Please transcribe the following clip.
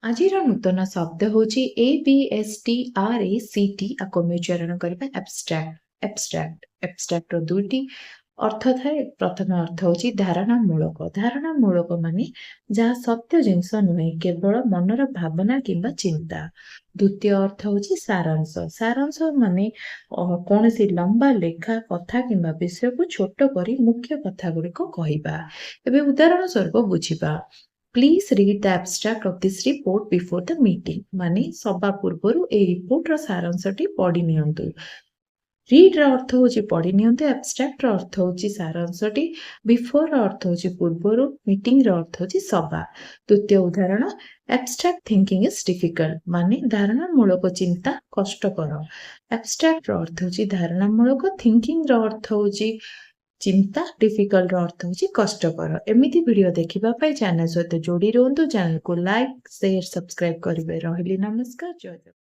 ଆଜିର ନୂତନ ଶବ୍ଦ ହେଉଛି ABSTRACT। ଆକୁ ଆମେ ଉଚ୍ଚାରଣ କରିବା ଆବଷ୍ଟ୍ରାକ୍ଟ। ଆବଷ୍ଟ୍ରାକ୍ଟର ଦୁଇଟି ଅର୍ଥ ଥାଏ। ପ୍ରଥମ ଅର୍ଥ ହେଉଛି ଧାରଣା ମୂଳକ। ଧାରଣା ମୂଳକ ମାନେ ଯାହା ସତ୍ୟ ଜିନିଷ ନୁହେଁ, କେବଳ ମନର ଭାବନା କିମ୍ବା ଚିନ୍ତା। ଦ୍ୱିତୀୟ ଅର୍ଥ ହେଉଛି ସାରାଂଶ। ସାରାଂଶ ମାନେ କୌଣସି ଲମ୍ବା ଲେଖା, କଥା କିମ୍ବା ବିଷୟକୁ ଛୋଟ କରି ମୁଖ୍ୟ କଥା ଗୁଡ଼ିକ କହିବା। ଏବେ ଉଦାହରଣ ସ୍ୱରୂପ ବୁଝିବା। Please read the abstract of this report before the meeting. ମାନେ ସଭା ପୂର୍ବରୁ ଏହି ରିପୋର୍ଟର ସାରାଂଶଟି ପଢି ନିଅନ୍ତୁ। ରିଡ୍ ର ଅର୍ଥ ହେଉଛି ପଢି ନିଅନ୍ତୁ, ଆବଷ୍ଟ୍ରାକ୍ଟ ର ଅର୍ଥ ହେଉଛି ସାରାଂଶଟି, ବିଫୋର ର ଅର୍ଥ ହେଉଛି ପୂର୍ବରୁ, ମିଟିଂ ର ଅର୍ଥ ହେଉଛି ସଭା। ଦ୍ୱିତୀୟ ଉଦାହରଣ, ଆବଷ୍ଟ୍ରାକ୍ଟ ଥିଙ୍କିଂ ଇଜ୍ ଡିଫିକଲ୍ଟ ମାନେ ଧାରଣା ମୂଳକ ଚିନ୍ତା କଷ୍ଟକର। ଆବଷ୍ଟ୍ରାକ୍ଟ ର ଅର୍ଥ ହେଉଛି ଧାରଣା ମୂଳକ, ଥିଙ୍କିଂ ର ଅର୍ଥ ହେଉଛି ଚିନ୍ତା, ଡିଫିକଲ୍ଟ ର ଅର୍ଥ ହେଉଛି କଷ୍ଟକର। ଏମିତି ଭିଡିଓ ଦେଖିବା ପାଇଁ ଚ୍ୟାନେଲ ସହିତ ଯୋଡ଼ି ରୁହନ୍ତୁ। ଚ୍ୟାନେଲକୁ ଲାଇକ୍, ସେୟାର, ସବସ୍କ୍ରାଇବ କରିବେ। ରହିଲି ନମସ୍କାର, ଜୟ ଜଗନ୍ନାଥ।